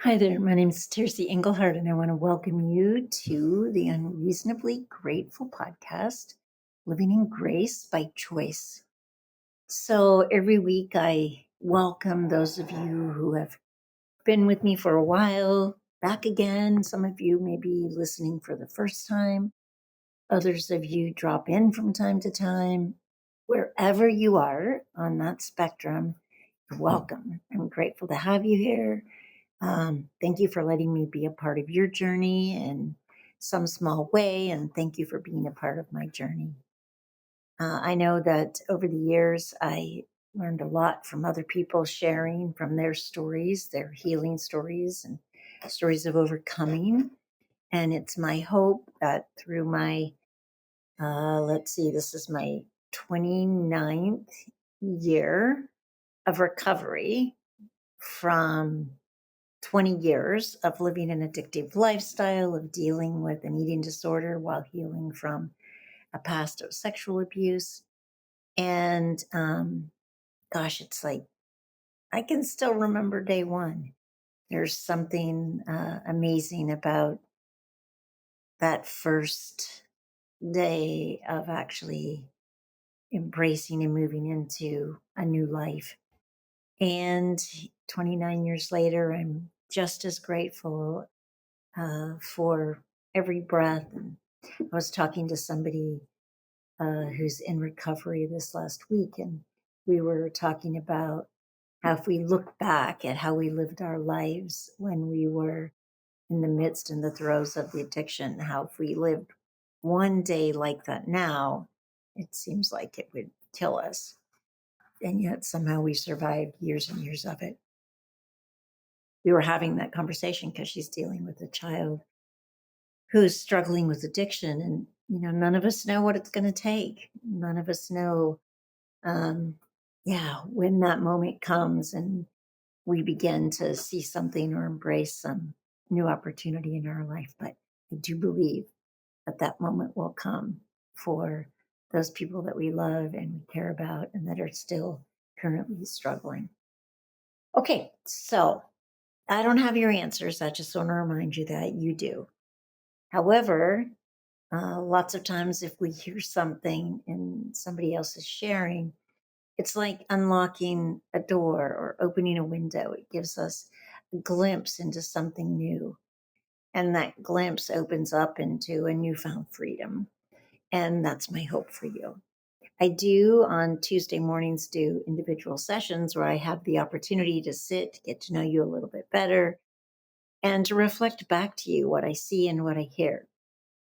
Hi there, my name is Tercy Engelhardt, and I want to welcome you to the Unreasonably Grateful podcast, Living in Grace by Choice. So every week I welcome those of you who have been with me for a while back again. Some of you may be listening for the first time, others of you drop in from time to time. Wherever you are on that spectrum, you're welcome. I'm grateful to have you here. Thank you for letting me be a part of your journey in some small way, and thank you for being a part of my journey. I know that over the years, I learned a lot from other people sharing from their stories, their healing stories, and stories of overcoming. And it's my hope that through my, let's see, this is my 29th year of recovery from 20 years of living an addictive lifestyle, of dealing with an eating disorder while healing from a past of sexual abuse. And gosh, it's like I can still remember day one. There's something amazing about that first day of actually embracing and moving into a new life. And 29 years later, I'm just as grateful for every breath. And I was talking to somebody who's in recovery this last week, and we were talking about how if we look back at how we lived our lives when we were in the midst and the throes of the addiction, how if we lived one day like that now, it seems like it would kill us. And yet somehow we survived years and years of it. We were having that conversation because she's dealing with a child who's struggling with addiction, and none of us know what it's going to take. None of us know um when that moment comes and we begin to see something or embrace some new opportunity in our life. But I do believe that that moment will come for those people that we love and we care about and that are still currently struggling. Okay, so I don't have your answers. I just want to remind you that you do. However, lots of times, if we hear something and somebody else is sharing, it's like unlocking a door or opening a window. It gives us a glimpse into something new. And that glimpse opens up into a newfound freedom. And that's my hope for you. I do on Tuesday mornings do individual sessions where I have the opportunity to sit, get to know you a little bit better, and to reflect back to you what I see and what I hear,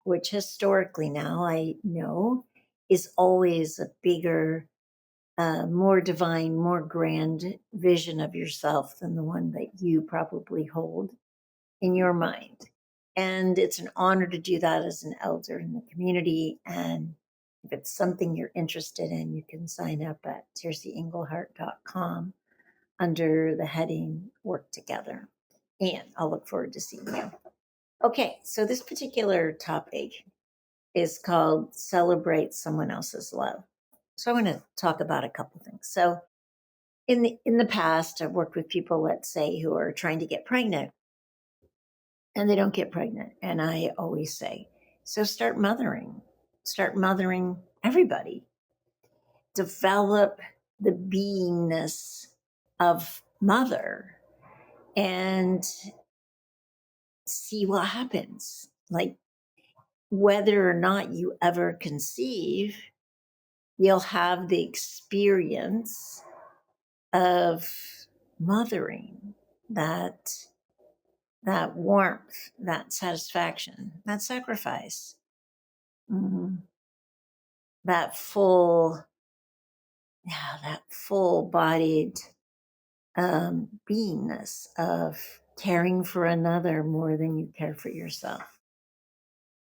which historically now I know is always a bigger, more divine, more grand vision of yourself than the one that you probably hold in your mind. And it's an honor to do that as an elder in the community. And if it's something you're interested in, you can sign up at tercyengelhart.com under the heading Work Together. And I'll look forward to seeing you. Okay, so this particular topic is called Celebrate Someone Else's Love. So I want to talk about a couple things. So in the past, I've worked with people, let's say, who are trying to get pregnant and they don't get pregnant. And I always say, so start mothering everybody, develop the beingness of mother and see what happens. Like whether or not you ever conceive, you'll have the experience of mothering, that warmth, that satisfaction, that sacrifice, mhm, that full, yeah, that full bodied beingness of caring for another more than you care for yourself.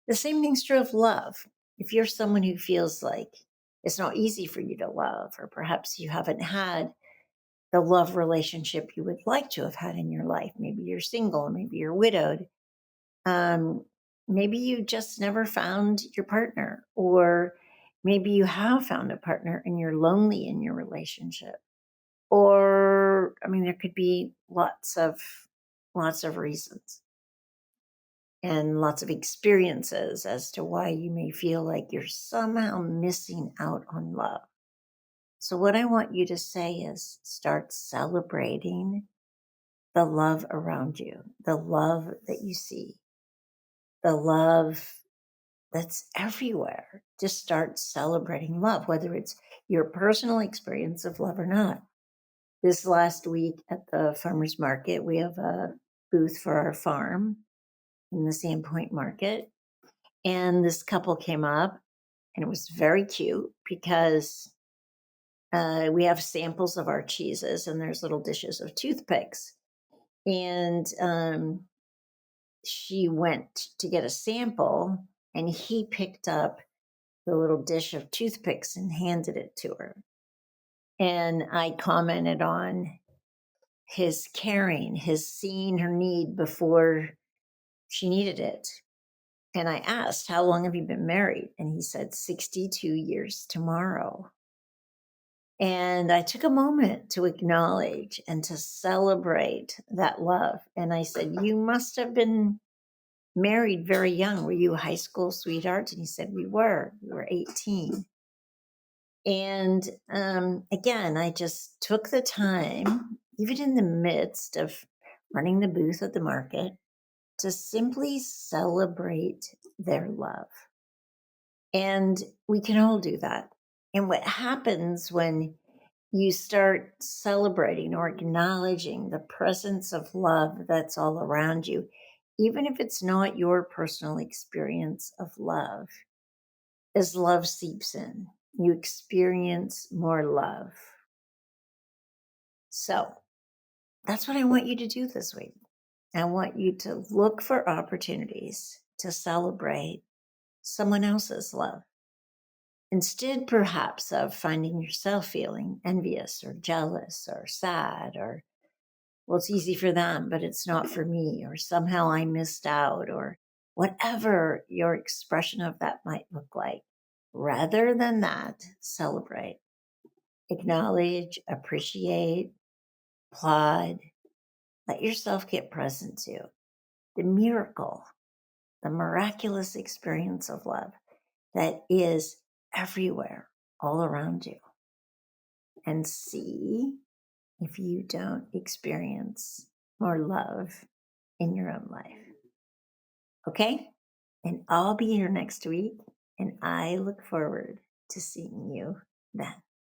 The same thing's true of love. If you're someone who feels like it's not easy for you to love, or perhaps you haven't had the love relationship you would like to have had in your life, maybe you're single, maybe you're widowed, um, maybe you just never found your partner, or maybe you have found a partner and you're lonely in your relationship. Or, I mean, there could be lots of lots of reasons and lots of experiences as to why you may feel like you're somehow missing out on love. So, what I want you to say is start celebrating the love around you, the love that you see, the love that's everywhere. Just start celebrating love, whether it's your personal experience of love or not. This last week at the farmers market, we have a booth for our farm in the Sandpoint Market. And this couple came up, and it was very cute because we have samples of our cheeses, and there's little dishes of toothpicks. And she went to get a sample, and he picked up the little dish of toothpicks and handed it to her. And I commented on his caring, his seeing her need before she needed it. And I asked, "How long have you been married?" And he said, 62 years tomorrow. And I took a moment to acknowledge and to celebrate that love. And I said, "You must have been married very young. Were you high school sweethearts?" And he said, We were 18. And again, I just took the time, even in the midst of running the booth at the market, to simply celebrate their love. And we can all do that. And what happens when you start celebrating or acknowledging the presence of love that's all around you, even if it's not your personal experience of love, as love seeps in, you experience more love. So that's what I want you to do this week. I want you to look for opportunities to celebrate someone else's love. Instead, perhaps, of finding yourself feeling envious or jealous or sad or, well, it's easy for them, but it's not for me, or somehow I missed out, or whatever your expression of that might look like. Rather than that, celebrate, acknowledge, appreciate, applaud, let yourself get present to the miracle, the miraculous experience of love that is everywhere, all around you. And see if you don't experience more love in your own life. Okay? And I'll be here next week, and I look forward to seeing you then.